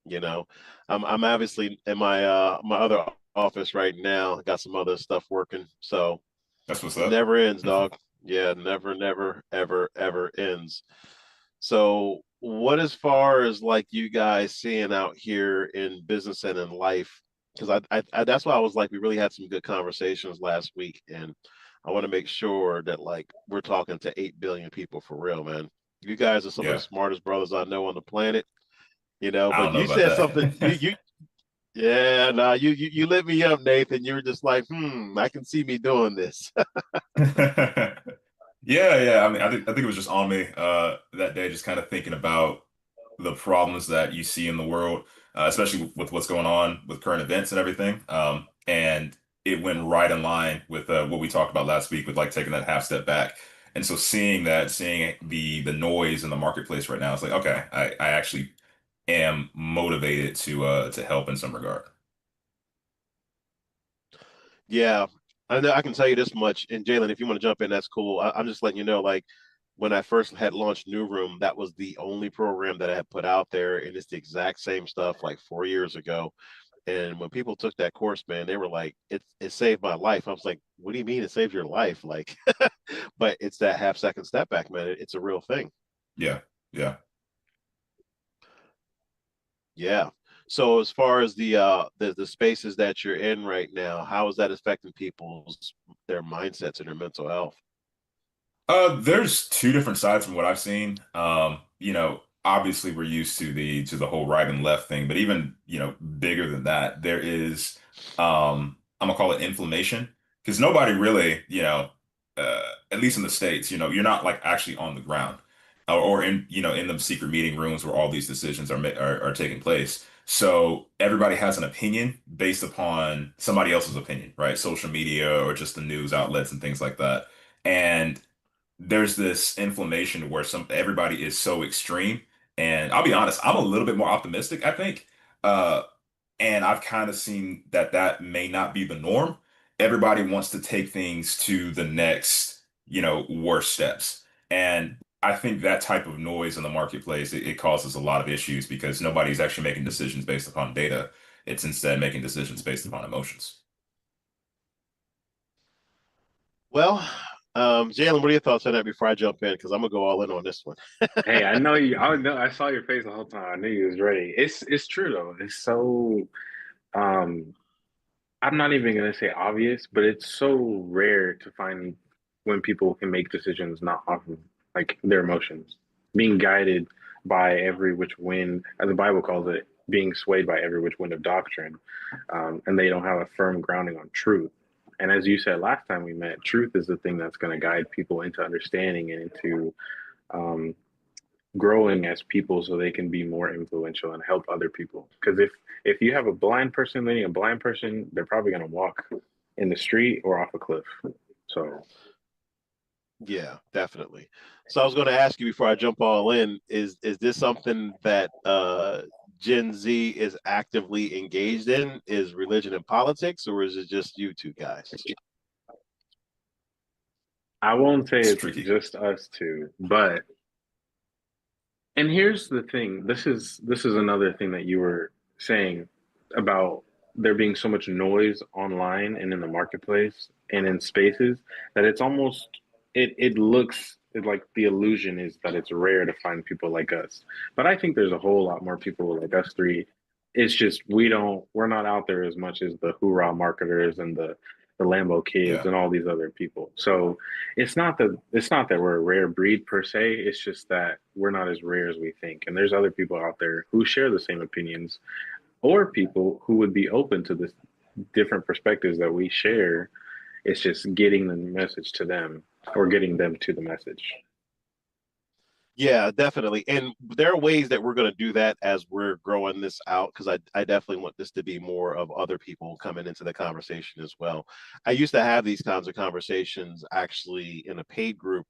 You know, I'm obviously in my my other office right now. Got some other stuff working, so That's what's up. never ends, dog. Yeah, never, never, ever, ever ends. So, what as far as like you guys seeing out here in business and in life? Because that's why I was like, we really had some good conversations last week, and I want to make sure that like we're talking to 8 billion people for real, man. You guys are some of the Yeah, smartest brothers I know on the planet, you know. I But don't know you about said something, that. yeah, nah, you lit me up, Nathan. You were just like, I can see me doing this. Yeah, yeah. I mean, I think it was just on me that day, just kind of thinking about the problems that you see in the world, especially with what's going on with current events and everything. And it went right in line with what we talked about last week with like taking that half step back. And so seeing that, seeing the noise in the marketplace right now, it's like, okay, I actually am motivated to help in some regard. Yeah, I know I can tell you this much. And Jalen, if you want to jump in, that's cool. I'm just letting you know, like when I first had launched New Room, that was the only program that I had put out there, and it's the exact same stuff like 4 years ago. And when people took that course, man, they were like, "It saved my life." I was like, "What do you mean it saved your life?" Like, but it's that half second step back, man. It's a real thing. Yeah, yeah. Yeah. So as far as the spaces that you're in right now, how is that affecting people's their mindsets and their mental health? There's two different sides from what I've seen. Obviously we're used to the whole right and left thing, but even, bigger than that, there is I'm gonna call it inflammation because nobody really, at least in the States, you're not like actually on the ground or in, in the secret meeting rooms where all these decisions are taking place. So everybody has an opinion based upon somebody else's opinion, right? Social media or just the news outlets and things like that. And there's this inflammation where everybody is so extreme. And I'll be honest, I'm a little bit more optimistic, I think. Uh, and I've kind of seen that that may not be the norm. Everybody wants to take things to the next, worst steps. And I think that type of noise in the marketplace, it causes a lot of issues because nobody's actually making decisions based upon data. It's instead making decisions based upon emotions. Well, Jalen, what are your thoughts on that before I jump in? Because I'm gonna go all in on this one. Hey, I know you. I know. I saw your face the whole time. I knew you was ready. It's true though. It's so. Um, I'm not even gonna say obvious, but it's so rare to find when people can make decisions not off of like their emotions, being guided by every which wind, as the Bible calls it, being swayed by every which wind of doctrine, and they don't have a firm grounding on truth. And as you said last time we met, truth is the thing that's going to guide people into understanding and into um, growing as people so they can be more influential and help other people. Because if you have a blind person leading a blind person, they're probably going to walk in the street or off a cliff. So Yeah, definitely. So I was going to ask you before I jump all in, is this something that Gen Z is actively engaged in? Is religion and politics, or is it just you two guys? I won't say It's it's tricky. just us two, but and here's the thing. This is another thing that you were saying about there being so much noise online and in the marketplace and in spaces that it's almost it looks like the illusion is that it's rare to find people like us. But I think there's a whole lot more people like us three. It's just we're not out there as much as the hoorah marketers and the Lambo kids Yeah. and all these other people. So it's not that we're a rare breed per se. It's just that we're not as rare as we think. And there's other people out there who share the same opinions, or people who would be open to this different perspectives that we share. It's just getting the message to them or getting them to the message. Yeah, definitely. And there are ways that we're going to do that as we're growing this out because I definitely want this to be more of other people coming into the conversation as well. I used to have these kinds of conversations actually in a paid group,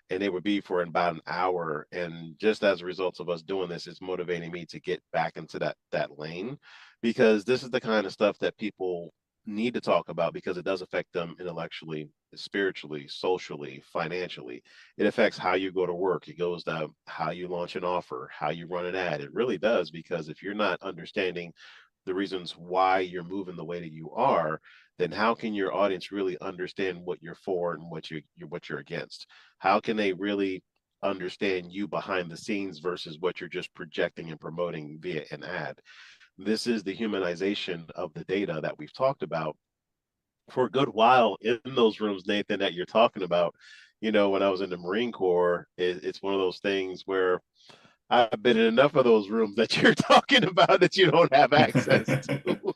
and they would be for about an hour. And just as a result of us doing this, it's motivating me to get back into that lane because this is the kind of stuff that people need to talk about because it does affect them intellectually, spiritually, socially, financially. It affects how you go to work. It goes to how you launch an offer, how you run an ad. It really does, because if you're not understanding the reasons why you're moving the way that you are, then how can your audience really understand what you're for and what you're against? How can they really understand you behind the scenes versus what you're just projecting and promoting via an ad? This is the humanization of the data that we've talked about for a good while in those rooms, Nathan, that you're talking about. When I was in the Marine Corps, it's one of those things where I've been in enough of those rooms that you're talking about that you don't have access to.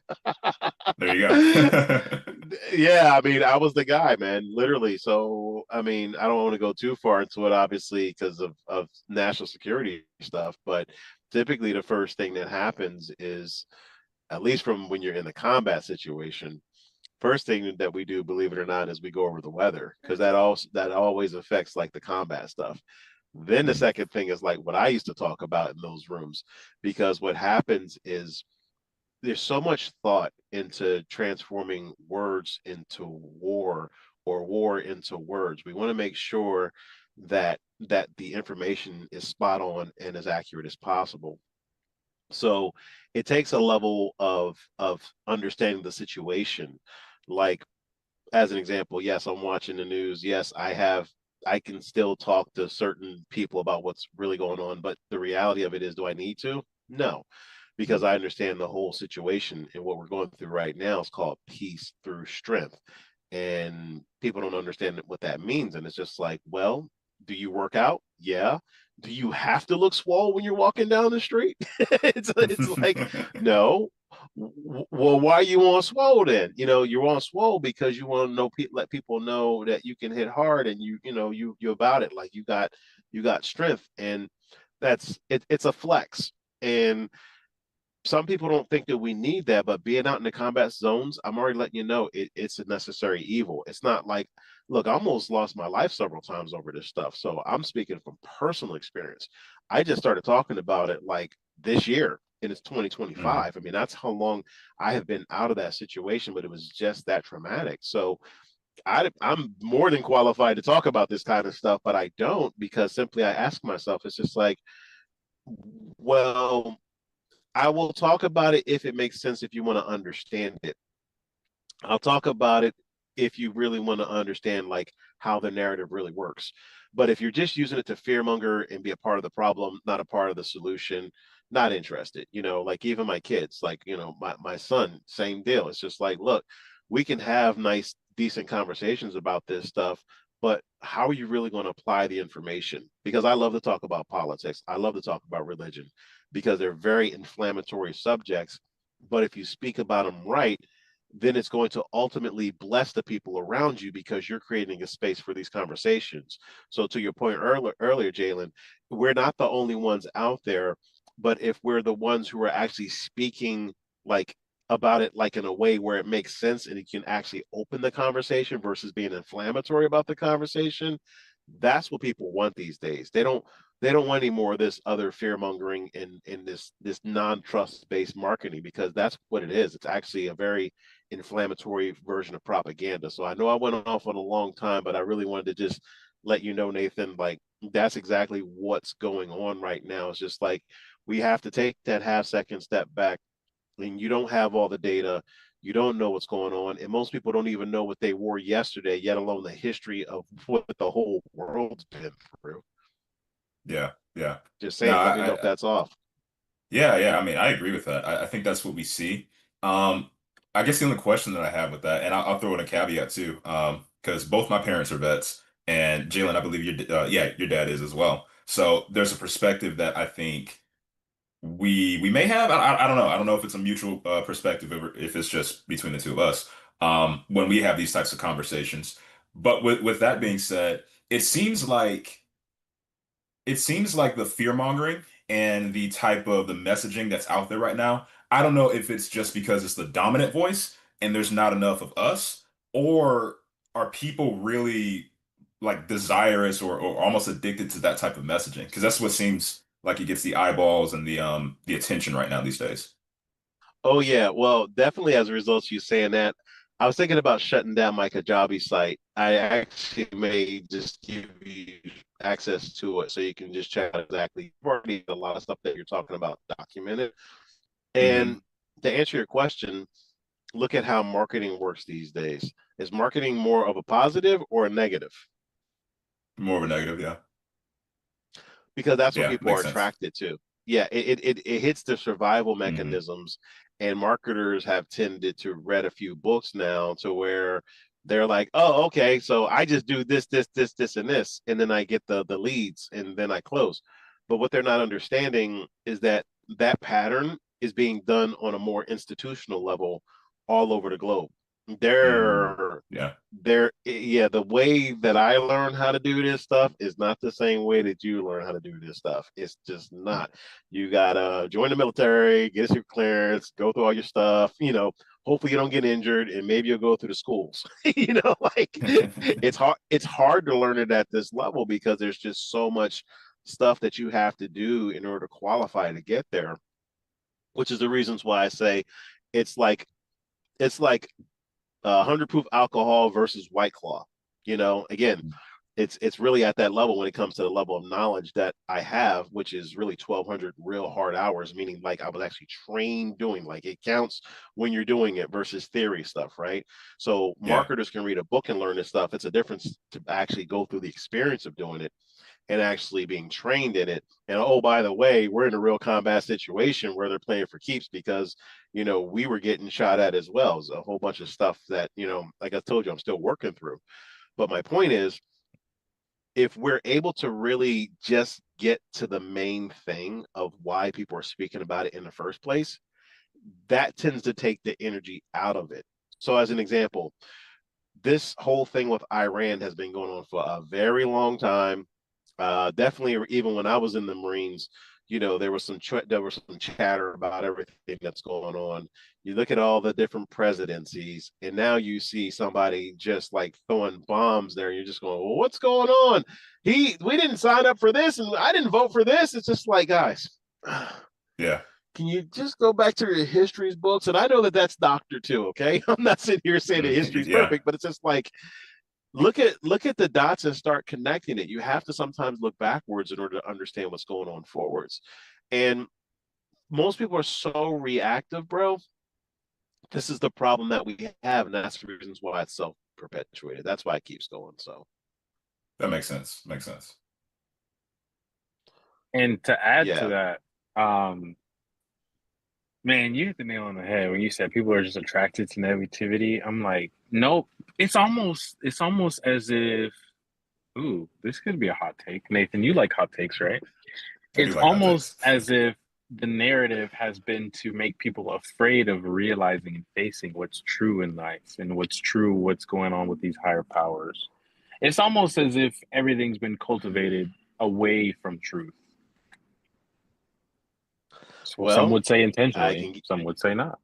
There you go. Yeah, I mean, I was the guy, man, literally. So, I mean, I don't want to go too far into it, obviously, because of national security stuff. But typically, the first thing that happens is, at least from when you're in the combat situation, first thing that we do, believe it or not, is we go over the weather, because that always affects like the combat stuff. Then the Mhm. second thing is like what I used to talk about in those rooms, because what happens is there's so much thought into transforming words into war, or war into words. We want to make sure that the information is spot on and as accurate as possible. So it takes a level of understanding the situation. Like, as an example, yes, I'm watching the news. Yes, I can still talk to certain people about what's really going on, but the reality of it is, do I need to? No, because I understand the whole situation, and what we're going through right now is called peace through strength. And people don't understand what that means. And it's just like, well, do you work out? Yeah. Do you have to look swole when you're walking down the street? It's like, no. Well, why are you on swole then? You're on swole because you want to let people know that you can hit hard, and you about it, like you got strength, and it's a flex. And some people don't think that we need that, but being out in the combat zones, I'm already letting you know it's a necessary evil. It's not like, look, I almost lost my life several times over this stuff. So I'm speaking from personal experience. I just started talking about it like this year, and it's Mhm. 2025. I mean, that's how long I have been out of that situation, but it was just that traumatic. So I'm more than qualified to talk about this kind of stuff, but I don't, because simply I ask myself, it's just like, well, I will talk about it if it makes sense, if you want to understand it. I'll talk about it if you really want to understand like how the narrative really works. But if you're just using it to fearmonger and be a part of the problem, not a part of the solution, not interested. Like even my kids, like, my son, same deal. It's just like, look, we can have nice, decent conversations about this stuff, but how are you really going to apply the information? Because I love to talk about politics. I love to talk about religion, because they're very inflammatory subjects. But if you speak about them right, then it's going to ultimately bless the people around you, because you're creating a space for these conversations. So to your point earlier, Jalen, we're not the only ones out there, but if we're the ones who are actually speaking like about it, like in a way where it makes sense and it can actually open the conversation versus being inflammatory about the conversation, that's what people want these days. They don't want any more of this other fear mongering and this non-trust based marketing, because that's what it is. It's actually a very inflammatory version of propaganda. So I know I went off on a long time, but I really wanted to just let you know, Nathan, like that's exactly what's going on right now. It's just like we have to take that half-second step back, and you don't have all the data. You don't know what's going on. And most people don't even know what they wore yesterday, yet alone the history of what the whole world's been through. Yeah, yeah. Just No, saying, let me know if that's off. yeah, yeah. I mean, I agree with that. I think that's what we see. Um, I guess the only question that I have with that, and I'll throw in a caveat too, because both my parents are vets, and Jalen, I believe yeah, your dad is as well. So there's a perspective that I think we may have. I don't know. I don't know if it's a mutual perspective, or if it's just between the two of us. When we have these types of conversations. But with that being said, it seems like the fear mongering and the type of the messaging that's out there right now. I don't know if it's just because it's the dominant voice and there's not enough of us, or are people really like desirous or almost addicted to that type of messaging? Because that's what seems like it gets the eyeballs and the attention right now these days. Oh yeah, well, definitely as a result of you saying that, I was thinking about shutting down my Kajabi site. I actually may just give you access to it so you can just check out exactly. You've already a lot of stuff that you're talking about documented. Hmm. And to answer your question, look at how marketing works these days. Is marketing more of a positive or a negative? More of a negative, yeah. Because that's what Yeah, people are makes sense. attracted to. Yeah, it hits the survival Hmm. mechanisms, and marketers have tended to read a few books now to where they're like, oh, okay, so I just do this, and this, and then I get the leads, and then I close. But what they're not understanding is that that pattern is being done on a more institutional level all over the globe. Hmm. They're Yeah. yeah, the way that I learned how to do this stuff is not the same way that you learn how to do this stuff. It's just not. You gotta join the military, get your clearance, go through all your stuff, hopefully you don't get injured, and maybe you'll go through the schools. Like it's hard to learn it at this level because there's just so much stuff that you have to do in order to qualify to get there, which is the reasons why I say it's like it's like 100 proof alcohol versus White Claw. Again, it's really at that level when it comes to the level of knowledge that I have, which is really 1,200 real hard hours, meaning like I was actually trained doing, like it counts when you're doing it versus theory stuff, right? So Yeah. marketers can read a book and learn this stuff. It's a difference to actually go through the experience of doing it and actually being trained in it. And oh, by the way, we're in a real combat situation where they're playing for keeps because, we were getting shot at as well. It's a whole bunch of stuff that, like I told you, I'm still working through. But my point is, if we're able to really just get to the main thing of why people are speaking about it in the first place, that tends to take the energy out of it. So, as an example, this whole thing with Iran has been going on for a very long time. Definitely, even when I was in the Marines, there was some chatter about everything that's going on. You look at all the different presidencies, and now you see somebody just like throwing bombs there. You're just going, well, what's going on? We didn't sign up for this, and I didn't vote for this. It's just like, guys, Yeah. can you just go back to your history's books? And I know that that's doctor too. Okay, I'm not sitting here saying that history's Yeah. perfect, but it's just like look at the dots and start connecting it. You have to sometimes look backwards in order to understand what's going on forwards. And most people are so reactive, bro. This is the problem that we have, and that's the reasons why it's self perpetuated. That's why it keeps going. So That makes sense. Makes sense. And to add to yeah. that, man, you hit the nail on the head when you said people are just attracted to negativity. I'm like, nope. It's almost as if, ooh, this could be a hot take. Nathan, you like hot takes, right? I do It's like hot almost takes. as if the narrative has been to make people afraid of realizing and facing what's true in life and what's going on with these higher powers. It's almost as if everything's been cultivated away from truth. So some Well, would say I intentionally, can some would say not.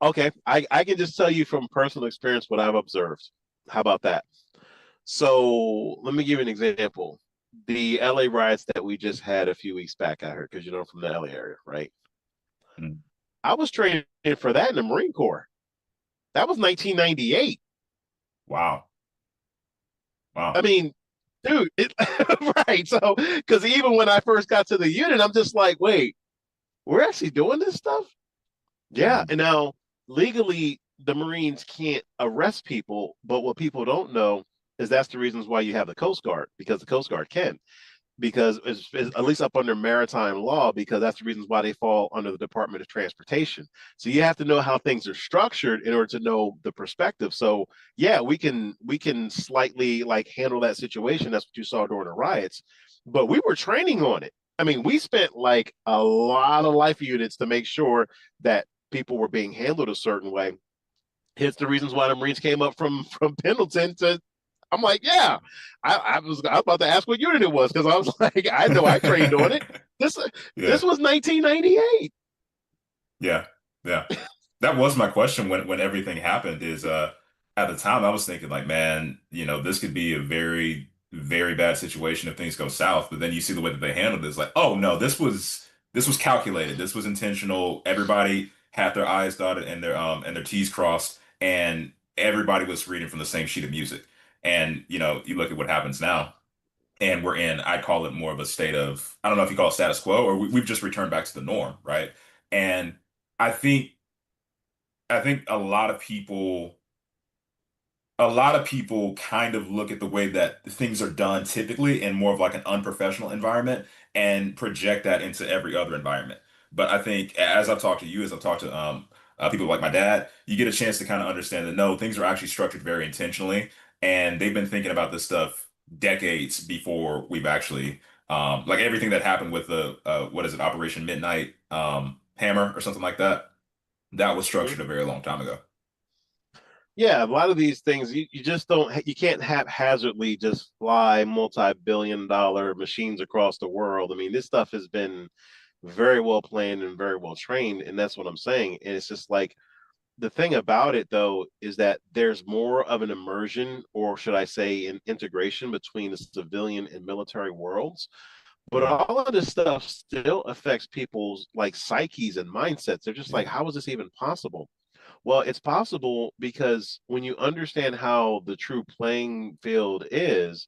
okay. I can just tell you from personal experience what I've observed. How about that? So let me give you an example. The LA riots that we just had a few weeks back out here, because I'm from the LA area, right? Mm. I was training for that in the Marine Corps. That was 1998. Wow. I Wow. mean, dude, right. So, because even when I first got to the unit, I'm just like, wait, we're actually doing this stuff? Yeah. Mhm. And now, legally, the Marines can't arrest people. But what people don't know is that's the reasons why you have the Coast Guard, because the Coast Guard can. Because it's at least up under maritime law, because that's the reasons why they fall under the Department of Transportation. So you have to know how things are structured in order to know the perspective. So yeah, we can slightly like handle that situation. That's what you saw during the riots, but we were training on it. I mean, we spent like a lot of life units to make sure that people were being handled a certain way. It's the reasons why the Marines came up from Pendleton to. I'm like, yeah. I was about to ask what unit it was because I was like, I know I trained on it. This Yeah. this was 1998. Yeah. Yeah. That was my question when everything happened is at the time I was thinking like, man, this could be a very, very bad situation if things go south. But then you see the way that they handled it. It's like, oh no, this was this was calculated. This was intentional. Everybody had their I's dotted and their T's crossed, and everybody was reading from the same sheet of music. And you look at what happens now, and we're in, I'd call it more of a state of, I don't know if you call it status quo, or we've just returned back to the norm, right? And I think I think a lot of people kind of look at the way that things are done typically in more of like an unprofessional environment and project that into every other environment. But I think as I've talked to you, as I've talked to people like my dad, you get a chance to kind of understand that no, things are actually structured very intentionally, and they've been thinking about this stuff decades before we've actually like everything that happened with the what is it, Operation Midnight Hammer or something like that. That was Mhm. structured a very long time ago. Yeah, a lot of these things you just don't you can't haphazardly just fly multi-billion-dollar machines across the world. I mean, this stuff has been very well planned and very well trained, and that's what I'm saying. And it's just like the thing about it though is that there's more of an immersion, or should I say, an integration between the civilian and military worlds. But Mhm. all of this stuff still affects people's like psyches and mindsets. They're just like, Yeah. how is this even possible? Well, it's possible because when you understand how the true playing field is,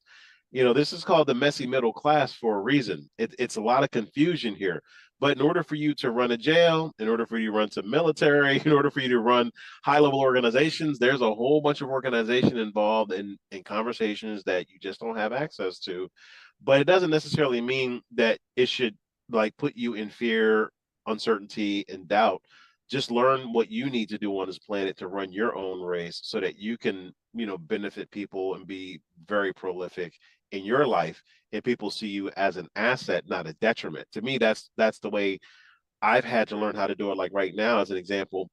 this is called the messy middle class for a reason. It's a lot of confusion here. But in order for you to run a jail, in order for you to run some military, in order for you to run high level organizations, there's a whole bunch of organization involved in conversations that you just don't have access to. But it doesn't necessarily mean that it should like put you in fear, uncertainty, and doubt. Just learn what you need to do on this planet to run your own race so that you can, benefit people and be very prolific in your life, and people see you as an asset, not a detriment. To me, that's the way I've had to learn how to do it. Like right now, as an example,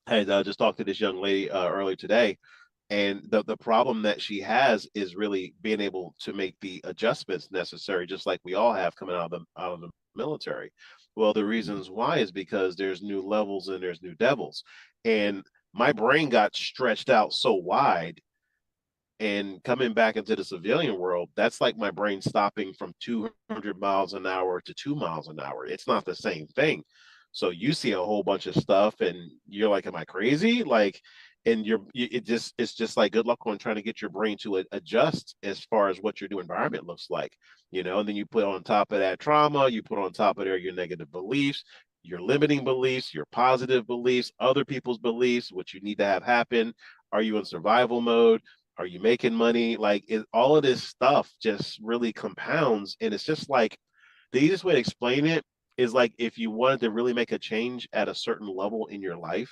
I had just talked to this young lady earlier today, and the problem that she has is really being able to make the adjustments necessary, just like we all have coming out of the military. Well, the reasons why is because there's new levels and there's new devils, and my brain got stretched out so wide, and coming back into the civilian world, that's like my brain stopping from 200 miles an hour to 2 miles an hour. It's not the same thing. So you see a whole bunch of stuff and you're like, am I crazy? Like, and it's just like good luck on trying to get your brain to adjust as far as what your new environment looks like, and then you put on top of that trauma, you put on top of there your negative beliefs, your limiting beliefs, your positive beliefs, other people's beliefs, what you need to have happen. Are you in survival mode? Are you making money? Like all of this stuff just really compounds. And it's just like the easiest way to explain it is like if you wanted to really make a change at a certain level in your life,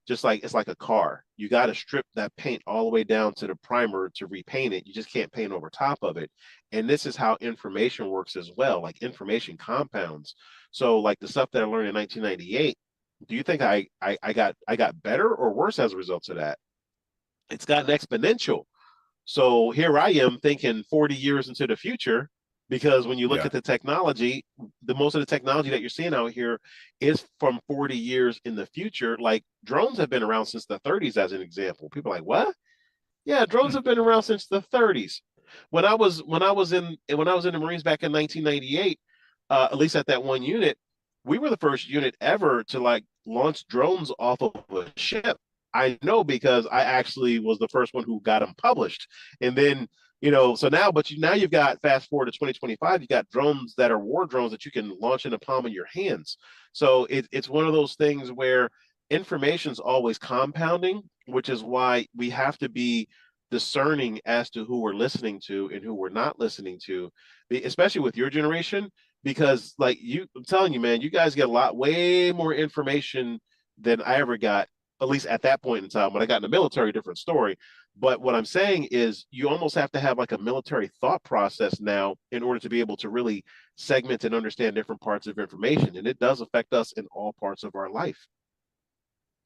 just like it's like a car. You got to strip that paint all the way down to the primer to repaint it. You just can't paint over top of it. And this is how information works as well. Like information compounds. So like the stuff that I learned in 1998, do you think I got better or worse as a result of that? It's gotten exponential. So here I am thinking 40 years into the future, because when you look Yeah. at the technology, the most of the technology that you're seeing out here is from 40 years in the future. Like drones have been around since the 30s, as an example. People are like, what? Yeah, drones Hmm. have been around since the 30s. When I was in the Marines back in 1998, at least at that one unit, we were the first unit ever to like launch drones off of a ship. I know because I actually was the first one who got them published. And then, so now, now you've got fast forward to 2025, you got drones that are war drones that you can launch in the palm of your hands. So it's one of those things where information's always compounding, which is why we have to be discerning as to who we're listening to and who we're not listening to, especially with your generation, because like I'm telling you, man, you guys get a lot way more information than I ever got, at least at that point in time. When I got in the military, different story. But what I'm saying is you almost have to have like a military thought process now in order to be able to really segment and understand different parts of information. And it does affect us in all parts of our life.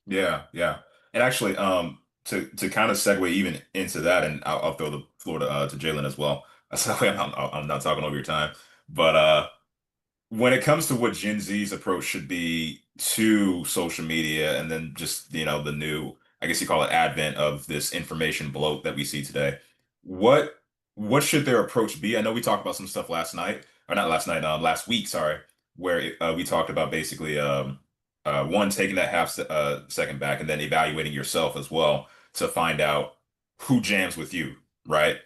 Yeah, yeah. And actually, to kind of segue even into that, and I'll throw the floor to Jalen as well. So that way I'm not talking over your time. But when it comes to what Gen Z's approach should be to social media, and then just the new, I guess you call it, advent of this information bloat that we see today, what what should their approach be? I know we talked about some stuff last night, or not last night, last week, sorry. where we talked about basically one taking that second back and then evaluating yourself as well to find out who jams with you, right?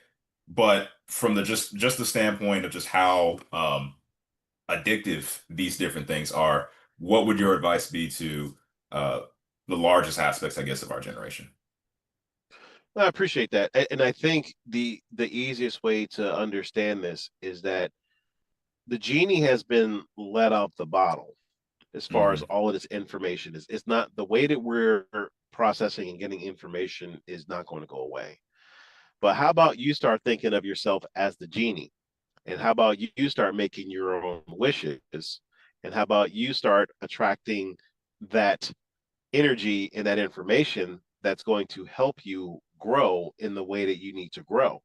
But from the just the standpoint of just how addictive these different things are, what would your advice be to uh, the largest aspects, I guess, of our generation? I appreciate that. And I think the easiest way to understand this is that the genie has been let out the bottle as far as Hmm. all of this information is. It's not the way that we're processing and getting information is not going to go away. But how about you start thinking of yourself as the genie? And how about you start making your own wishes? And how about you start attracting that energy and that information that's going to help you grow in the way that you need to grow?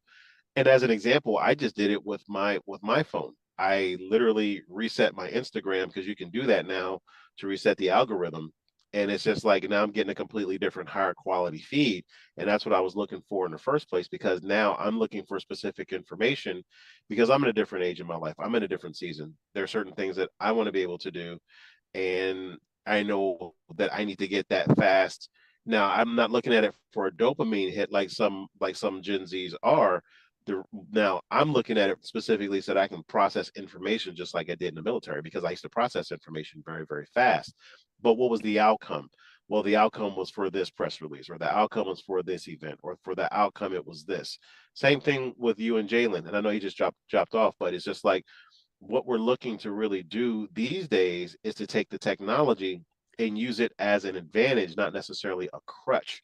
And as an example, I just did it with my phone. I literally reset my Instagram because you can do that now to reset the algorithm. And it's just like now I'm getting a completely different, higher quality feed. And that's what I was looking for in the first place, because now I'm looking for specific information because I'm in a different age in my life. I'm in a different season. There are certain things that I want to be able to do. And I know that I need to get that fast. Now I'm not looking at it for a dopamine hit like some Gen Zs are. Now I'm looking at it specifically so that I can process information just like I did in the military, because I used to process information very, very fast. But what was the outcome? Well, the outcome was for this press release, or the outcome was for this event, or for the outcome it was this. Same thing with you and Jalen. And I know he just dropped off, but it's just like what we're looking to really do these days is to take the technology and use it as an advantage, not necessarily a crutch.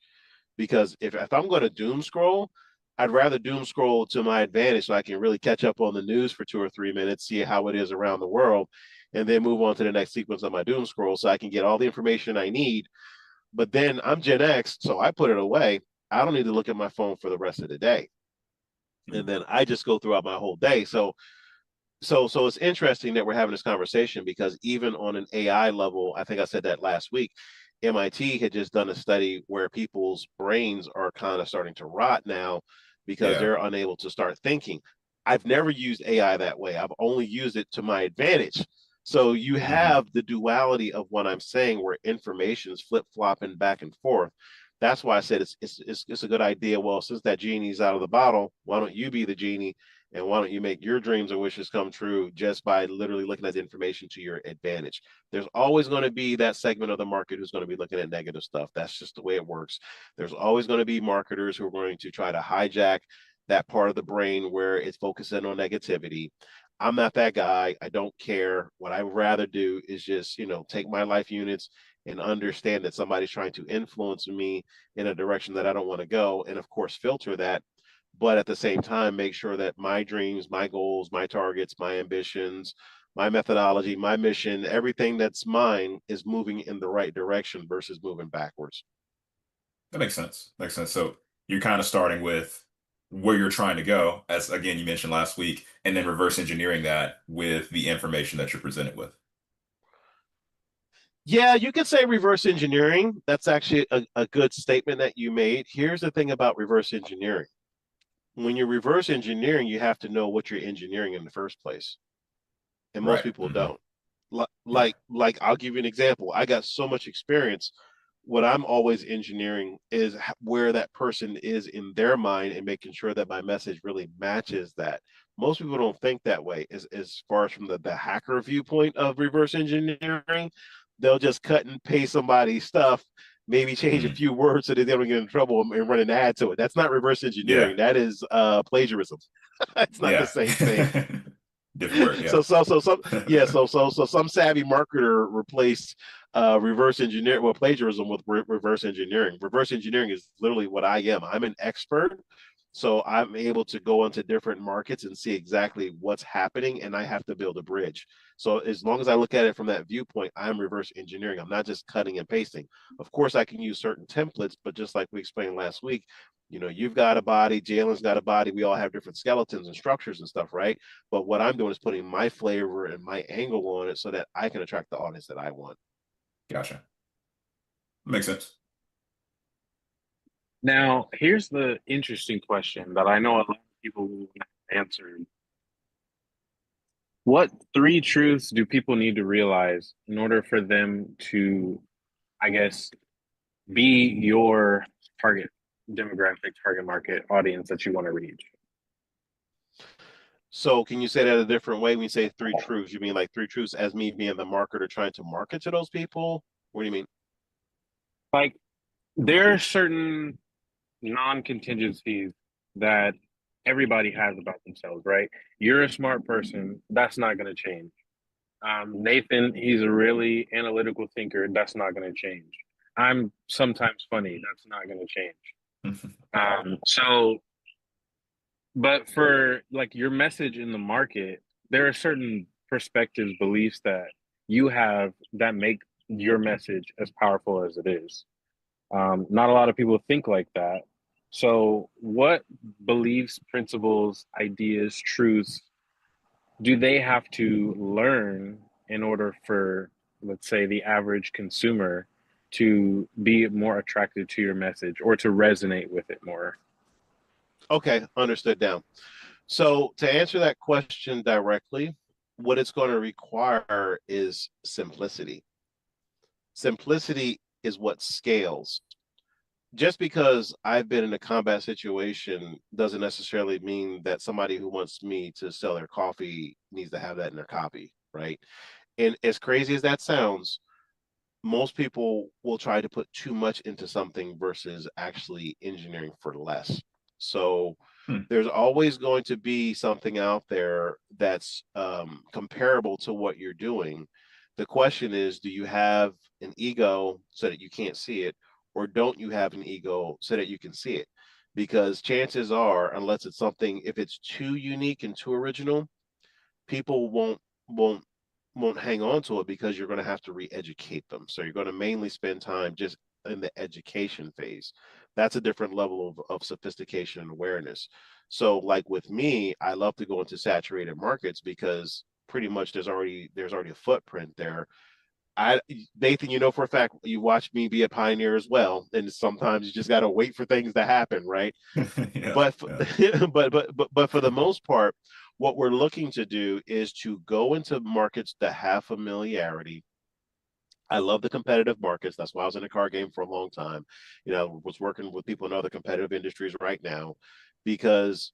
Because if I'm going to doom scroll, I'd rather doom scroll to my advantage so I can really catch up on the news for 2 or 3 minutes, see how it is around the world, and then move on to the next sequence of my doom scroll so I can get all the information I need. But then I'm Gen X, so I put it away. I don't need to look at my phone for the rest of the day. And then I just go throughout my whole day. So it's interesting that we're having this conversation, because even on an AI level, I think I said that last week, MIT had just done a study where people's brains are kind of starting to rot now because Yeah. they're unable to start thinking. I've never used AI that way. I've only used it to my advantage. So you Hmm. have the duality of what I'm saying, where information is flip flopping back and forth. That's why I said it's a good idea. Well, since that genie's out of the bottle, why don't you be the genie, and why don't you make your dreams and wishes come true just by literally looking at the information to your advantage? There's always going to be that segment of the market who's going to be looking at negative stuff. That's just the way it works. There's always going to be marketers who are going to try to hijack that part of the brain where it's focusing on negativity. I'm not that guy. I don't care. What I would rather do is just, take my life units and understand that somebody's trying to influence me in a direction that I don't want to go. And of course, filter that, but at the same time make sure that my dreams, my goals, my targets, my ambitions, my methodology, my mission, everything that's mine is moving in the right direction versus moving backwards. That makes sense. Makes sense. So you're kind of starting with where you're trying to go, as again you mentioned last week, and then reverse engineering that with the information that you're presented with. Yeah, you could say reverse engineering. That's actually a good statement that you made. Here's the thing about reverse engineering. When you're reverse engineering, you have to know what you're engineering in the first place. And most Right. people Hmm. don't. Yeah. Like I'll give you an example. I got so much experience. What I'm always engineering is where that person is in their mind, and making sure that my message really matches that. Most people don't think that way. As far as from the hacker viewpoint of reverse engineering, they'll just cut and paste somebody's stuff, maybe change a Hmm. few words so that they don't get in trouble and run an ad to it. That's not reverse Yeah. engineering. That is plagiarism. It's not the Yeah. same thing. Different word. Yeah. Some yeah so some savvy marketer replaced reverse engineer well plagiarism with reverse engineering. Reverse engineering is literally what I am. I'm an expert, so I'm able to go into different markets and see exactly what's happening, and I have to build a bridge. So as long as I look at it from that viewpoint, I'm reverse engineering. I'm not just cutting and pasting. Of course I can use certain templates, but just like we explained last week, you've got a body, Jalen's got a body, we all have different skeletons and structures and stuff, right? But what I'm doing is putting my flavor and my angle on it so that I can attract the audience that I want. Gotcha. Makes sense. Now, here's the interesting question that I know a lot of people will answer. What three truths do people need to realize in order for them to, I guess, be your target demographic, target market audience that you want to reach? So can you say that a different way? When you say three truths, you mean like three truths as me being the marketer trying to market to those people? What do you mean? Like, there are certain non-contingencies that everybody has about themselves, right? You're a smart person, that's not going to change. Nathan, he's a really analytical thinker, that's not going to change. I'm sometimes funny, that's not going to change. So, but for like your message in the market, there are certain perspectives, beliefs that you have that make your message as powerful as it is. Not a lot of people think like that. So, what beliefs, principles, ideas, truths do they have to learn in order for, let's say, the average consumer to be more attracted to your message or to resonate with it more? Okay, understood now. So to answer that question directly, what it's going to require is simplicity. Simplicity is what scales. Just because I've been in a combat situation doesn't necessarily mean that somebody who wants me to sell their coffee needs to have that in their copy, right? And as crazy as that sounds, most people will try to put too much into something versus actually engineering for less. So Hmm. there's always going to be something out there that's comparable to what you're doing. The question is, do you have an ego so that you can't see it, or don't you have an ego so that you can see it? Because chances are, unless it's something, if it's too unique and too original, people won't won't hang on to it because you're going to have to re-educate them. So you're going to mainly spend time just in the education phase. That's a different level of sophistication and awareness. So like with me, I love to go into saturated markets because pretty much there's already a footprint there. I Nathan, you know for a fact you watch me be a pioneer as well, and sometimes you just got to wait for things to happen, right? Yeah, But yeah. but for the most part, what we're looking to do is to go into markets that have familiarity. I love the competitive markets. That's why I was in the car game for a long time. Was working with people in other competitive industries right now because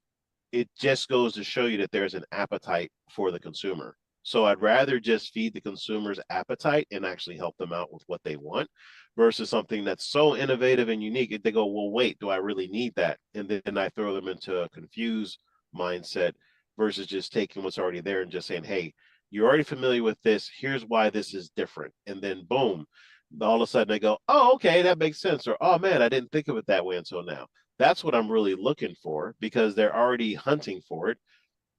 it just goes to show you that there's an appetite for the consumer. So I'd rather just feed the consumer's appetite and actually help them out with what they want versus something that's so innovative and unique. They go, well, wait, do I really need that? And then I throw them into a confused mindset versus just taking what's already there and just saying, hey, you're already familiar with this. Here's why this is different. And then boom, all of a sudden they go, oh, okay, that makes sense. Or, oh man, I didn't think of it that way until now. That's what I'm really looking for because they're already hunting for it.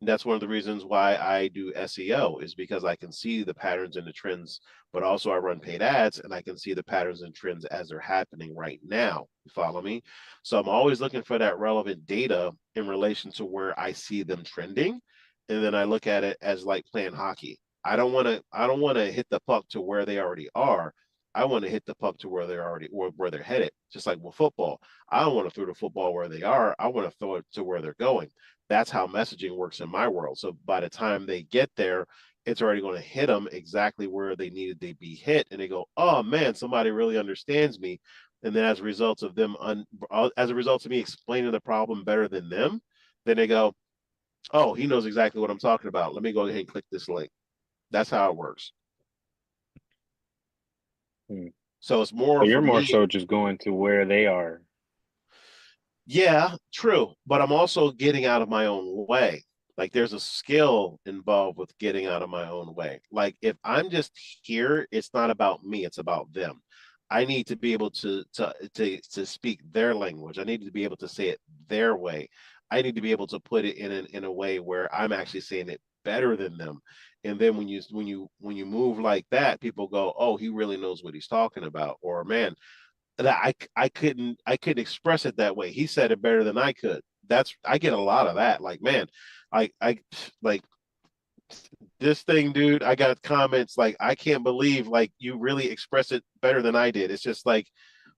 And that's one of the reasons why I do SEO is because I can see the patterns and the trends, but also I run paid ads and I can see the patterns and trends as they're happening right now. You follow me? So I'm always looking for that relevant data in relation to where I see them trending. And then I look at it as like playing hockey. I don't want to hit the puck to where they already are. I want to hit the puck to where they're already where they're headed. Just like with football. I don't want to throw the football where they are. I want to throw it to where they're going. That's how messaging works in my world. So by the time they get there, it's already going to hit them exactly where they needed to be hit, and they go, "Oh man, somebody really understands me." And then as a result of as a result of me explaining the problem better than them, then they go, "Oh, he knows exactly what I'm talking about. Let me go ahead and click this link." That's how it works. Hmm. So it's So more you're for more me. so just going to where they are. Yeah, true. But I'm also getting out of my own way. Like there's a skill involved with getting out of my own way. Like if I'm just here, it's not about me, it's about them. I need to be able to speak their language. I need to be able to say it their way. I need to be able to put it in a way where I'm actually saying it better than them. And then when you move like that, people go, "Oh, he really knows what he's talking about," or "Man, that I couldn't express it that way. He said it better than I could." I get a lot of that. Like, man, I like this thing, dude. I got comments like I can't believe like you really express it better than I did. It's just like,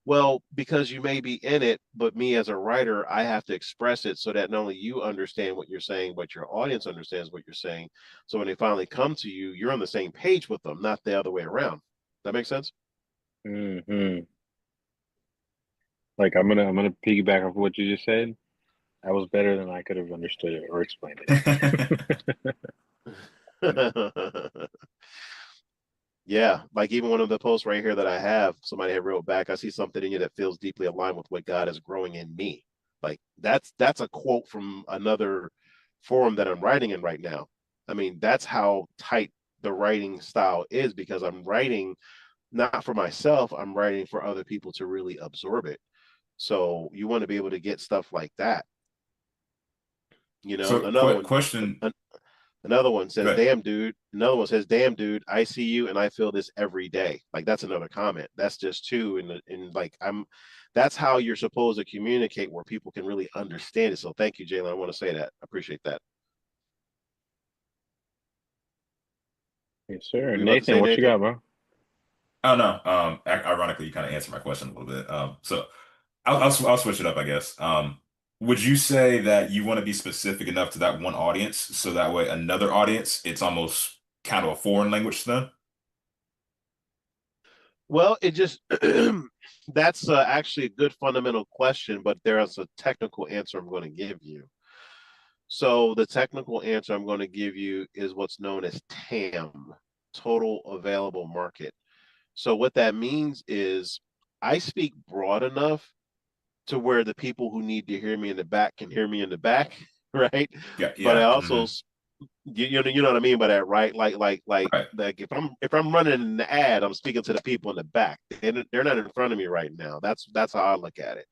Well, because you may be in it, but me as a writer, I have to express it so that not only you understand what you're saying, but your audience understands what you're saying. So when they finally come to you, you're on the same page with them, not the other way around. That makes sense? Hmm. Like I'm gonna piggyback off what you just said. That was better than I could have understood it or explained it. Yeah, like even one of the posts right here that I have, somebody had wrote back, I see something in you that feels deeply aligned with what God is growing in me. Like that's a quote from another forum that I'm writing in right now. I mean, that's how tight the writing style is because I'm writing not for myself, I'm writing for other people to really absorb it. So you want to be able to get stuff like that. You know, So, question. another one says, Good. damn dude. Another one says, damn dude, I see you and I feel this every day. Like that's another comment. That's just two. And like that's how you're supposed to communicate where people can really understand it. So thank you, Jalen. I want to say that. I appreciate that. Yes, sir. Were you about to Nathan, say, what you Nathan? got, bro? Oh no. Ironically, you kind of answered my question a little bit. So I'll switch it up, I guess. Would you say that you want to be specific enough to that one audience so that way another audience, it's almost kind of a foreign language to them? Well, it just that's actually a good fundamental question, but there's a technical answer I'm going to give you. So the technical answer I'm going to give you is what's known as TAM, total available market. So what that means is I speak broad enough to where the people who need to hear me in the back can hear me in the back, right? Yeah, But I yeah. also you know what I mean by that, right? Right, Like if I'm running an ad, I'm speaking to the people in the back. They're not in front of me right now. That's how I look at it. right.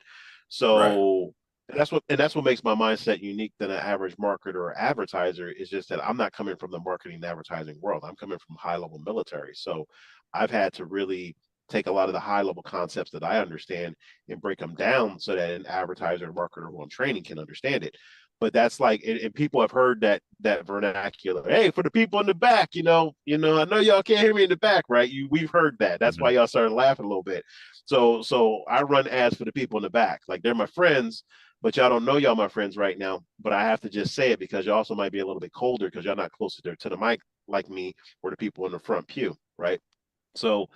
So that's what makes my mindset unique than an average marketer or advertiser is just that I'm not coming from the marketing and advertising world. I'm coming from high level military. So I've had to really take a lot of the high level concepts that I understand and break them down so that an advertiser or marketer who I'm training can understand it. But that's like, and people have heard that vernacular. Hey, for the people in the back, I know y'all can't hear me in the back, right? We've heard that. That's why Mhm. y'all started laughing a little bit. So I run ads for the people in the back. Like they're my friends, but y'all don't know y'all my friends right now. But I have to just say it because you also might be a little bit colder because y'all not closer to the mic like me or the people in the front pew, right? So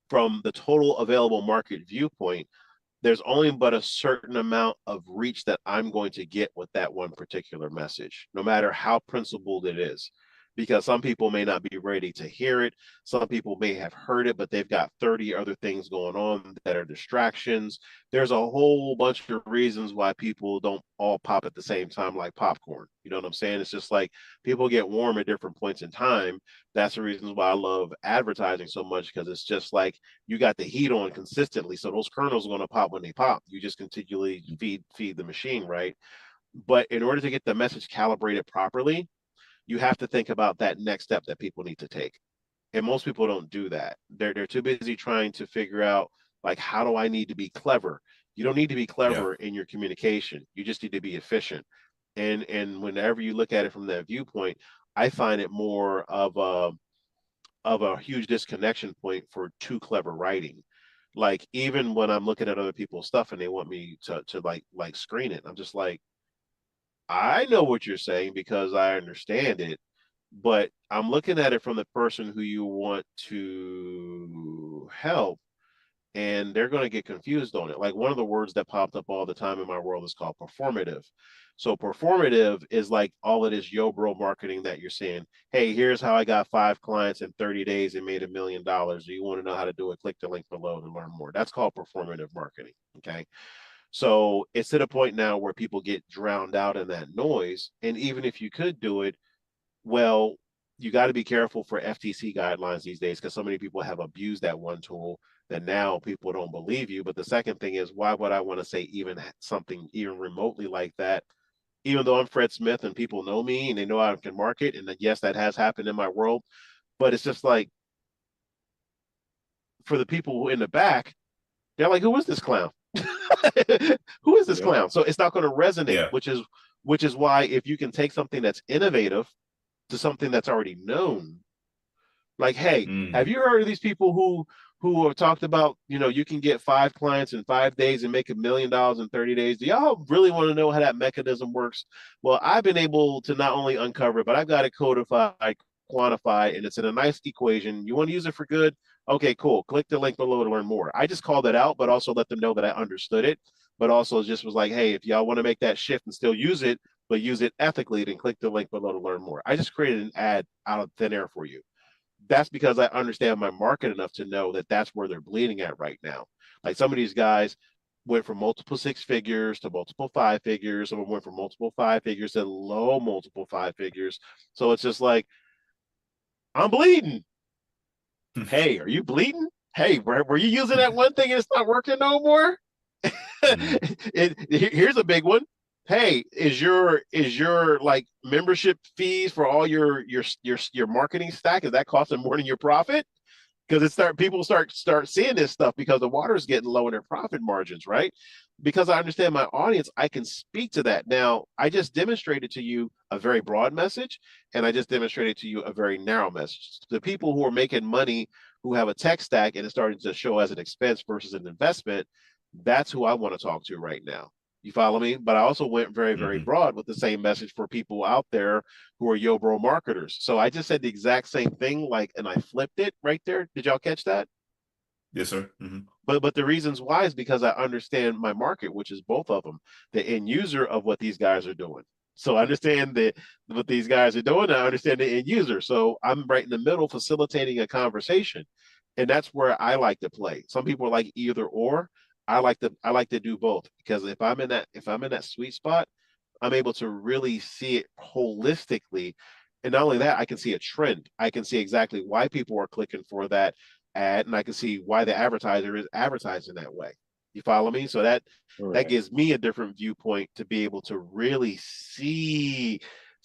from the total available market viewpoint, there's only but a certain amount of reach that I'm going to get with that one particular message, no matter how principled it is. Because some people may not be ready to hear it. Some people may have heard it, but they've got 30 other things going on that are distractions. There's a whole bunch of reasons why people don't all pop at the same time like popcorn. You know what I'm saying? It's just like people get warm at different points in time. That's the reasons why I love advertising so much because it's just like you got the heat on consistently. So those kernels are going to pop when they pop. You just continually feed the machine, right? But in order to get the message calibrated properly, you have to think about that next step that people need to take. And most people don't do that. They're too busy trying to figure out like how do I need to be clever? You don't need to be Yeah, clever in your communication. You just need to be efficient. And whenever you look at it from that viewpoint, I find it more of a huge disconnection point for too clever writing. Like even when I'm looking at other people's stuff and they want me to like screen it, I'm just like, I know what you're saying because I understand it, but I'm looking at it from the person who you want to help and they're going to get confused on it. Like one of the words that popped up all the time in my world is called performative. So performative is like all of this yo bro marketing that you're seeing. Hey, here's how I got 5 clients in 30 days and made $1 million. Do you want to know how to do it? Click the link below to learn more. That's called performative marketing. Okay. So it's to the point now where people get drowned out in that noise. And even if you could do it, well, you got to be careful for FTC guidelines these days because so many people have abused that one tool that now people don't believe you. But the second thing is, why would I want to say even something even remotely like that? Even though I'm Fred Smith and people know me and they know I can market, and yes, that has happened in my world, but it's just like for the people in the back, they're like, who is this clown? Who is this Yep. clown? So it's not going to resonate, yeah. which is why if you can take something that's innovative to something that's already known. Like, hey, have Mm. you heard of these people who have talked about, you can get 5 clients in 5 days and make $1 million in 30 days. Do y'all really want to know how that mechanism works? Well, I've been able to not only uncover it, but I've got it codified, quantified, and it's in a nice equation. You want to use it for good? Okay, cool. Click the link below to learn more. I just called it out, but also let them know that I understood it. But also just was like, hey, if y'all want to make that shift and still use it, but use it ethically, then click the link below to learn more. I just created an ad out of thin air for you. That's because I understand my market enough to know that that's where they're bleeding at right now. Like some of these guys went from multiple 6 figures to multiple 5 figures. Some of them went from multiple 5 figures to low multiple 5 figures. So it's just like, I'm bleeding. Hey, are you bleeding? Hey, were you using that one thing and it's not working no more? Here's a big one. Hey, is your like membership fees for all your marketing stack, is that costing more than your profit? Because people start seeing this stuff because the water is getting low in their profit margins, right? Because I understand my audience, I can speak to that. Now, I just demonstrated to you a very broad message, and I just demonstrated to you a very narrow message. The people who are making money, who have a tech stack and it's starting to show as an expense versus an investment, that's who I want to talk to right now. You follow me? But I also went very, very Hmm. broad with the same message for people out there who are yo bro marketers. So I just said the exact same thing, like, and I flipped it right there. Did y'all catch that? Yes, sir. Hmm. But the reasons why is because I understand my market, which is both of them, the end user of what these guys are doing. So I understand that what these guys are doing. I understand the end user. So I'm right in the middle, facilitating a conversation, and that's where I like to play. Some people are like either or. I like to do both because if I'm in that sweet spot, I'm able to really see it holistically. And not only that, I can see a trend. I can see exactly why people are clicking for that ad, and I can see why the advertiser is advertising that way. You follow me? So that Right. gives me a different viewpoint to be able to really see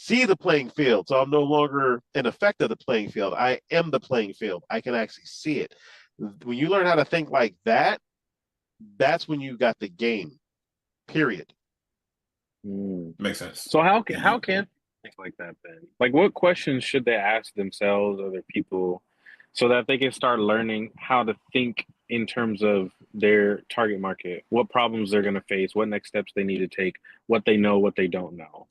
the playing field. So I'm no longer an effect of the playing field. I am the playing field. I can actually see it. When you learn how to think like that, that's when you got the game. Period. Mm. Makes sense. So how can think like that then? Like what questions should they ask themselves, other people, so that they can start learning how to think in terms of their target market, what problems they're going to face, what next steps they need to take, what they know, what they don't know.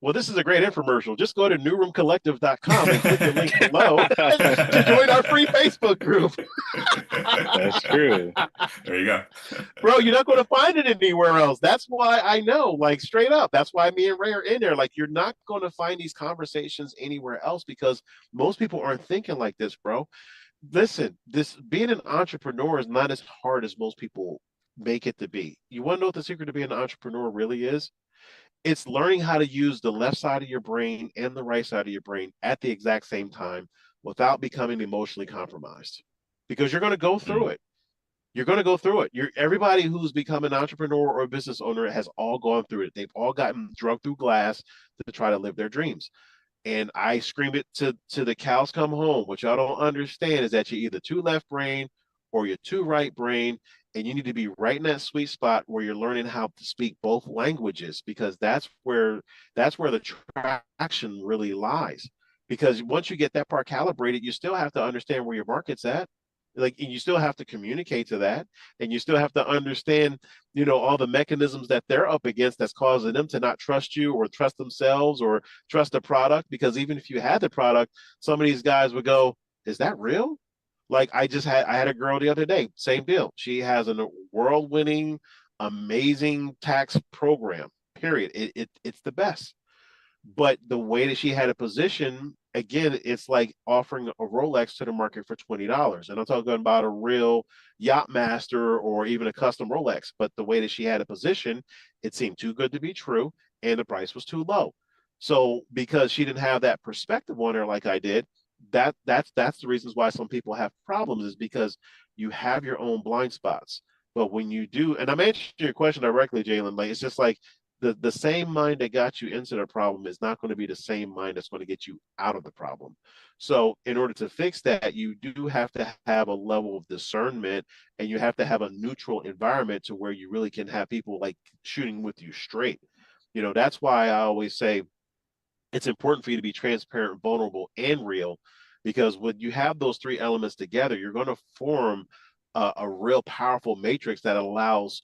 Well, this is a great infomercial. Just go to newroomcollective.com and click the link below to join our free Facebook group. That's true. There you go. Bro, you're not going to find it anywhere else. That's why I know, like straight up. That's why me and Ray are in there. Like, you're not going to find these conversations anywhere else because most people aren't thinking like this, bro. Listen, this being an entrepreneur is not as hard as most people make it to be. You want to know what the secret to being an entrepreneur really is? It's learning how to use the left side of your brain and the right side of your brain at the exact same time without becoming emotionally compromised. Because you're going to go through Mm. it. You're going to go through it. Everybody who's become an entrepreneur or a business owner has all gone through it. They've all gotten drugged through glass to try to live their dreams. And I scream it to the cows come home. What y'all don't understand is that you're either too left brain or you're too right brain, and you need to be right in that sweet spot where you're learning how to speak both languages because that's where the traction really lies. Because once you get that part calibrated, you still have to understand where your market's at. Like, and you still have to communicate to that, and you still have to understand, all the mechanisms that they're up against that's causing them to not trust you or trust themselves or trust the product. Because even if you had the product, some of these guys would go, is that real? Like, I had a girl the other day, same deal. She has a world winning, amazing tax program, period. It's the best. But the way that she had a position, again, it's like offering a Rolex to the market for $20. And I'm talking about a real yacht master or even a custom Rolex. But the way that she had a position, it seemed too good to be true, and the price was too low. So because she didn't have that perspective on her like I did, that's the reasons why some people have problems is because you have your own blind spots. But when you do, and I'm answering your question directly, Jalen, like it's just like the same mind that got you into the problem is not going to be the same mind that's going to get you out of the problem. So in order to fix that, you do have to have a level of discernment, and you have to have a neutral environment to where you really can have people like shooting with you straight. That's why I always say it's important for you to be transparent, vulnerable, and real, because when you have those three elements together, you're going to form a real powerful matrix that allows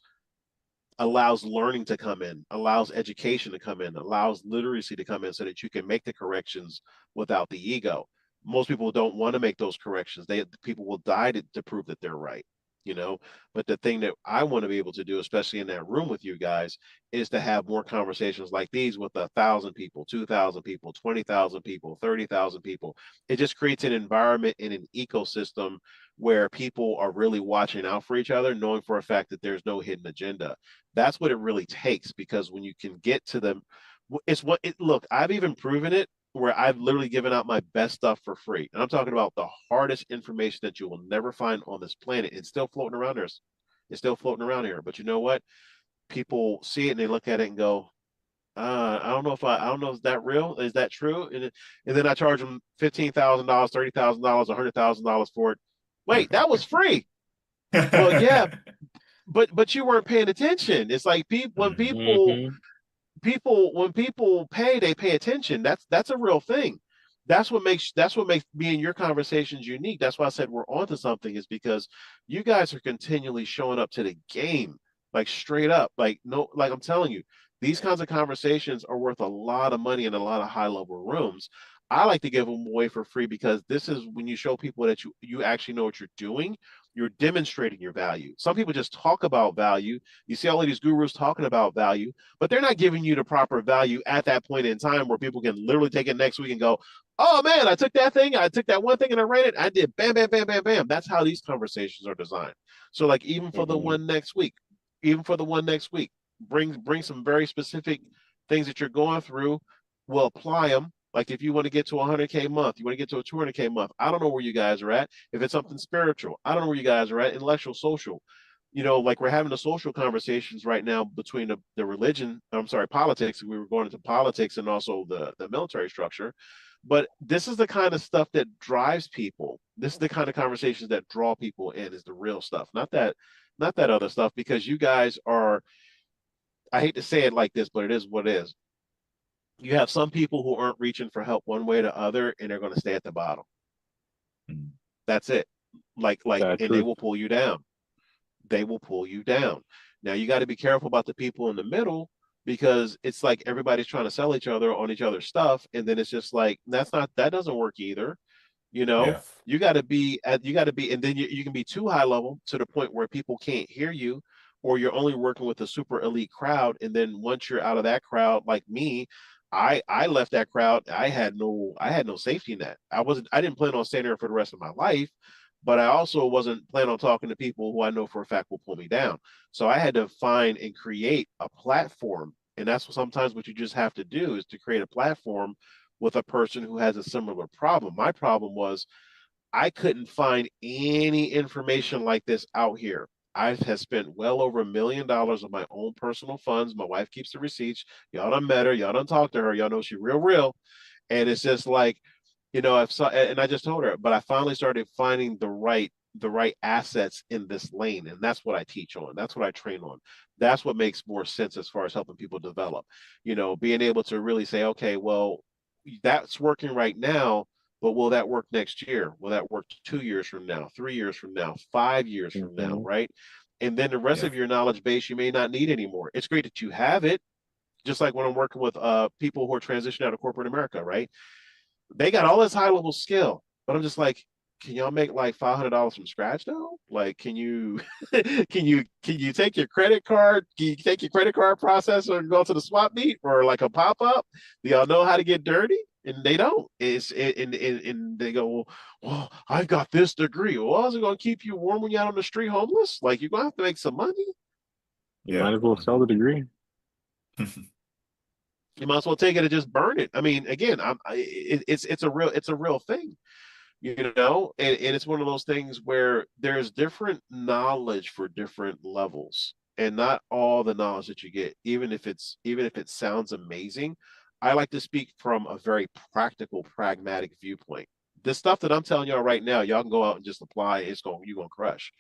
learning to come in, allows education to come in, allows literacy to come in so that you can make the corrections without the ego. Most people don't want to make those corrections. People will die to prove that they're right, you know. But the thing that I want to be able to do, especially in that room with you guys, is to have more conversations like these with 1,000 people, 2,000 people, 20,000 people, 30,000 people. It just creates an environment and an ecosystem where people are really watching out for each other, knowing for a fact that there's no hidden agenda. That's what it really takes, because when you can get to them, it's what it look, I've even proven it where I've literally given out my best stuff for free. And I'm talking about the hardest information that you will never find on this planet. It's still floating around there. It's still floating around here. But you know what? People see it and they look at it and go, I don't know, is that real? Is that true? And then I charge them $15,000, $30,000, $100,000 for it. Wait, that was free. Well, yeah, but you weren't paying attention. It's like Mm-hmm. when people pay, they pay attention. That's a real thing. That's what makes me and your conversations unique. That's why I said we're onto something, is because you guys are continually showing up to the game, like straight up. Like no, like I'm telling you, these kinds of conversations are worth a lot of money in a lot of high level rooms. I like to give them away for free, because this is when you show people that you actually know what you're doing. You're demonstrating your value. Some people just talk about value. You see all of these gurus talking about value, but they're not giving you the proper value at that point in time where people can literally take it next week and go, oh man, I took that one thing and I ran it. I did bam, bam, bam, bam, bam. That's how these conversations are designed. So like Mm-hmm. even for the one next week, bring some very specific things that you're going through. We'll apply them. Like if you want to get to 100K month, you want to get to a 200K month. I don't know where you guys are at. If it's something spiritual, I don't know where you guys are at. Intellectual, social, like we're having the social conversations right now between the religion, I'm sorry, politics. We were going into politics and also the military structure. But this is the kind of stuff that drives people. This is the kind of conversations that draw people in, is the real stuff, not that other stuff, because you guys are, I hate to say it like this, but it is what it is. You have some people who aren't reaching for help one way or the other, and they're going to stay at the bottom. That's it. That And they truth. will pull you down. They will pull you down. Now you got to be careful about the people in the middle, because it's like everybody's trying to sell each other on each other's stuff, and then it's just like that doesn't work either. You know, Yeah. you got to be, and then you can be too high level to the point where people can't hear you, or you're only working with a super elite crowd. And then once you're out of that crowd, like me, I left that crowd. I had no safety net. I didn't plan on staying there for the rest of my life, but I also wasn't planning on talking to people who I know for a fact will pull me down. So I had to find and create a platform. And that's sometimes what you just have to do, is to create a platform with a person who has a similar problem. My problem was I couldn't find any information like this out here. I have spent well over $1 million of my own personal funds. My wife keeps the receipts. Y'all done met her. Y'all done talked to her. Y'all know she real, real. And it's just like, I've saw, and I just told her, but I finally started finding the right assets in this lane, and that's what I teach on. That's what I train on. That's what makes more sense as far as helping people develop. Being able to really say, okay, well, that's working right now, but will that work next year? Will that work 2 years from now, 3 years from now, 5 years from now, Mm-hmm. right? And then the rest Yeah. of your knowledge base you may not need anymore. It's great that you have it, just like when I'm working with people who are transitioning out of corporate America, right? They got all this high level skill, but I'm just like, can y'all make like $500 from scratch though? Like, can you, can you take your credit card? Can you take your credit card processor and go to the swap meet or like a pop up? Do y'all know how to get dirty? And they don't. And they go, well, I got this degree. Well, is it going to keep you warm when you're out on the street homeless? Like, you're going to have to make some money. You Yeah. might as well sell the degree. You might as well take it and just burn it. I mean, again, it's a real thing. And it's one of those things where there's different knowledge for different levels, and not all the knowledge that you get, even if it sounds amazing. I like to speak from a very practical, pragmatic viewpoint. The stuff that I'm telling y'all right now, y'all can go out and just apply. You're gonna crush,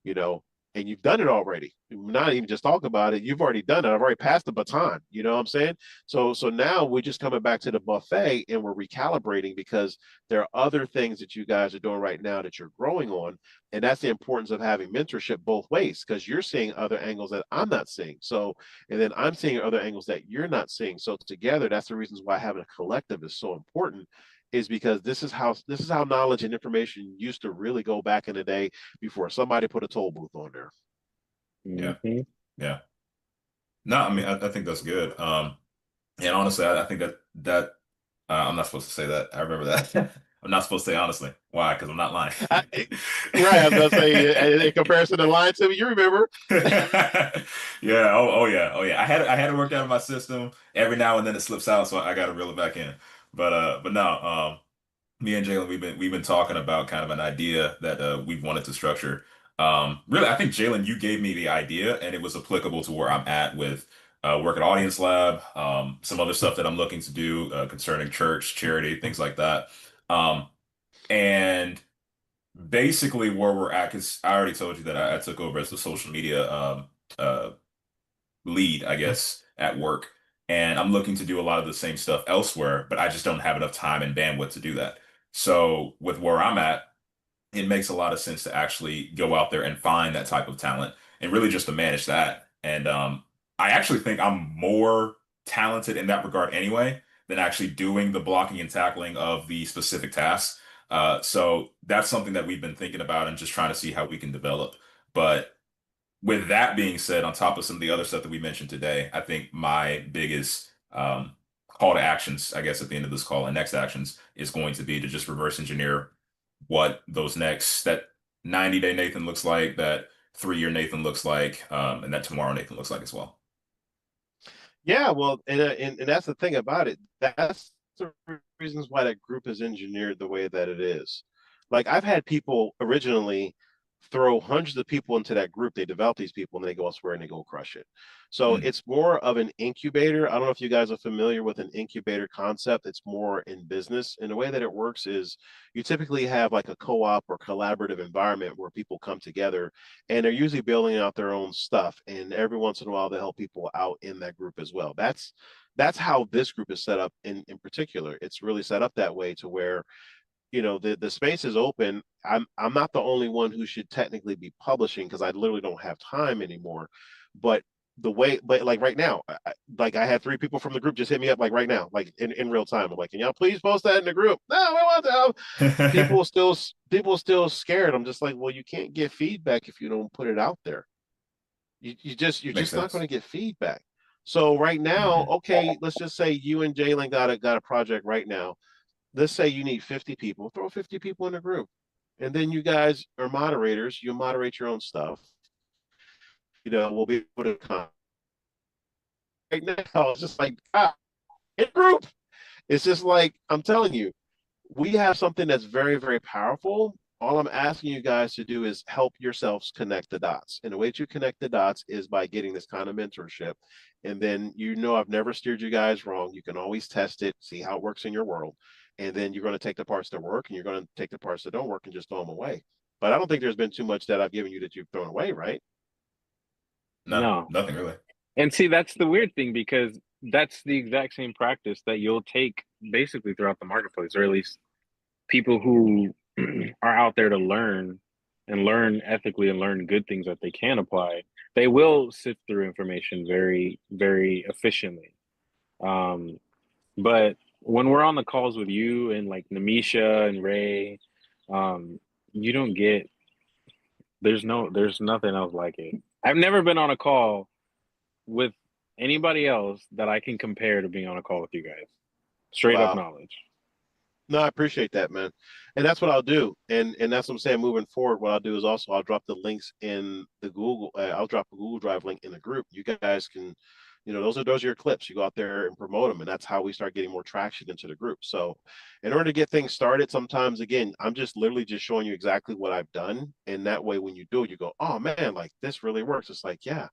you know. and you've done it already. Not even just talk about it. You've already done it. I've already passed the baton. You know what I'm saying? So now we're just coming back to the buffet and we're recalibrating because there are other things that you guys are doing right now that you're growing on. And that's the importance of having mentorship both ways, because you're seeing other angles that I'm not seeing. So, and then I'm seeing other angles that you're not seeing. So together, that's the reasons why having a collective is so important, is because this is how knowledge and information used to really go back in the day before somebody put a toll booth on there. Yeah. Hmm. Yeah. No, I mean, I think that's good. And honestly, I think that I'm not supposed to say that. I remember that. I'm not supposed to say honestly. Why? Because I'm not lying. I, right, I was gonna say in comparison to lying to me, you remember. Yeah. Oh yeah. Oh yeah. I had it worked out in my system. Every now and then it slips out, so I got to reel it back in. But no. Me and Jalen, we've been talking about kind of an idea that we've wanted to structure. Really, I think Jalen, you gave me the idea, and it was applicable to where I'm at with work at Audience Lab, some other stuff that I'm looking to do concerning church, charity, things like that. Um, and basically, where we're at, because I already told you that I took over as the social media uh, lead, I guess, at work. And I'm looking to do a lot of the same stuff elsewhere, but I just don't have enough time and bandwidth to do that. So with where I'm at, it makes a lot of sense to actually go out there and find that type of talent and really just to manage that. And I actually think I'm more talented in that regard anyway than actually doing the blocking and tackling of the specific tasks. So that's something that we've been thinking about and just trying to see how we can develop. But with that being said, on top of some of the other stuff that we mentioned today, I think my biggest call to actions, I guess, at the end of this call and next actions is going to be to just reverse engineer what that 90-day Nathan looks like, that 3-year Nathan looks like, and that tomorrow Nathan looks like as well. Yeah, well, and that's the thing about it. That's the reasons why that group is engineered the way that it is. Like I've had people originally throw hundreds of people into that group. They develop these people and they go elsewhere and they go crush it. So Mm, it's more of an incubator. I don't know if you guys are familiar with an incubator concept. It's more in business. And the way that it works is you typically have like a co-op or collaborative environment where people come together and they're usually building out their own stuff. And every once in a while, they help people out in that group as well. That's how this group is set up in particular. It's really set up that way to where the space is open. I'm not the only one who should technically be publishing because I literally don't have time anymore. But but like right now, like I had 3 people from the group just hit me up like right now, like in real time. I'm like, can y'all please post that in the group? No, we want to. People still scared. I'm just like, well, you can't get feedback if you don't put it out there. You're makes just not going sense. to get feedback. So right now, Hmm. okay, let's just say you and Jalen got a project right now. Let's say you need 50 people, throw 50 people in a group. And then you guys are moderators. You moderate your own stuff. We'll be able to come right now. It's just like, in group. It's just like, I'm telling you, we have something that's very, very powerful. All I'm asking you guys to do is help yourselves connect the dots. And the way to connect the dots is by getting this kind of mentorship. And then, I've never steered you guys wrong. You can always test it, see how it works in your world. And then you're going to take the parts that work and you're going to take the parts that don't work and just throw them away. But I don't think there's been too much that I've given you that you've thrown away, right? No, No. nothing really. And see, that's the weird thing because that's the exact same practice that you'll take basically throughout the marketplace, or at least people who are out there to learn and learn ethically and learn good things that they can apply. They will sift through information very, very efficiently. Um, but when we're on the calls with you and like Namisha and Ray, you don't get there's nothing else like it. I've never been on a call with anybody else that I can compare to being on a call with you guys. Straight up Wow. knowledge. No, I appreciate that, man. And that's what I'll do. And that's what I'm saying. Moving forward, what I'll do is also I'll drop the links in the Google. I'll drop a Google Drive link in the group. You guys can, those are your clips. You go out there and promote them, and that's how we start getting more traction into the group. So, in order to get things started, sometimes again, I'm just literally just showing you exactly what I've done, and that way, when you do it, you go, "Oh man, like this really works." It's like, yeah,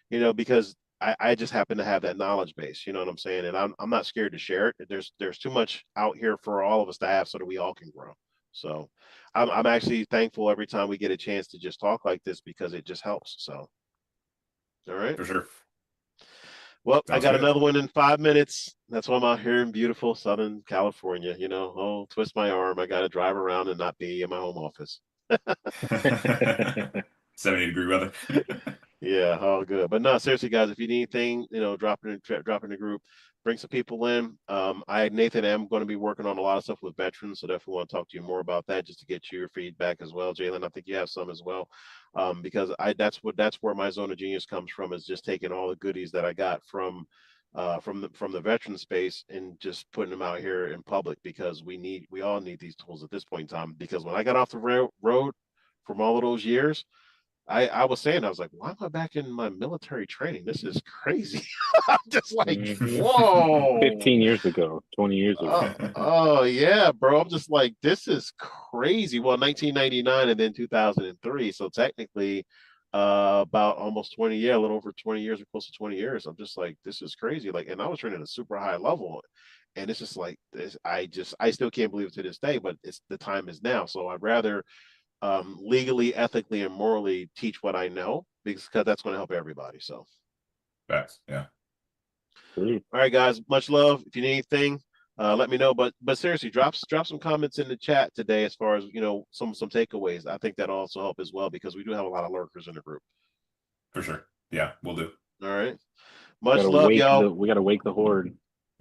because I just happen to have that knowledge base, you know what I'm saying? And I'm not scared to share it. There's too much out here for all of us to have so that we all can grow. So I'm actually thankful every time we get a chance to just talk like this because it just helps. So, all right. For sure. Well, I Sounds got good. another one in 5 minutes. That's why I'm out here in beautiful Southern California. Oh, twist my arm. I got to drive around and not be in my home office. 70-degree weather. Yeah, all good. But no, seriously, guys, if you need anything, drop in the group, bring some people in. Nathan, am going to be working on a lot of stuff with veterans, so definitely want to talk to you more about that, just to get your feedback as well. Jalen, I think you have some as well, because that's where my zone of genius comes from, is just taking all the goodies that I got from the veteran space and just putting them out here in public, because we all need these tools at this point in time. Because when I got off the road from all of those years, I was saying, I was like, why am I back in my military training? This is crazy. I'm just like, Hmm. whoa. 15 years ago, 20 years ago. Oh yeah, bro. I'm just like, this is crazy. Well, 1999 and then 2003. So technically, about almost 20 years, a little over 20 years, or close to 20 years. I'm just like, this is crazy. Like, and I was training at a super high level. And it's just like this. I still can't believe it to this day, but the time is now. So I'd rather legally, ethically, and morally teach what I know, because that's going to help everybody. So, Facts. Yeah. all right, guys, much love. If you need anything, let me know. But seriously, drop some comments in the chat today, as far as some takeaways. I think that also help as well, because we do have a lot of lurkers in the group. For sure. Yeah, we'll do. All right, much love, y'all. We gotta wake the horde.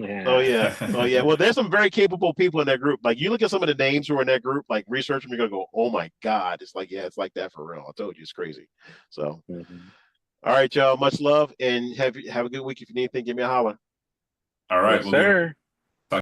Oh Yeah. yeah, oh yeah. Well, there's some very capable people in that group. Like, you look at some of the names who are in that group, like research them, you're gonna go, oh my god. It's like, yeah, it's like that for real. I told you, it's crazy. So. Mhm. All right, y'all. Much love, and have a good week. If you need anything, give me a holler. All right, Yes, we'll do. sir.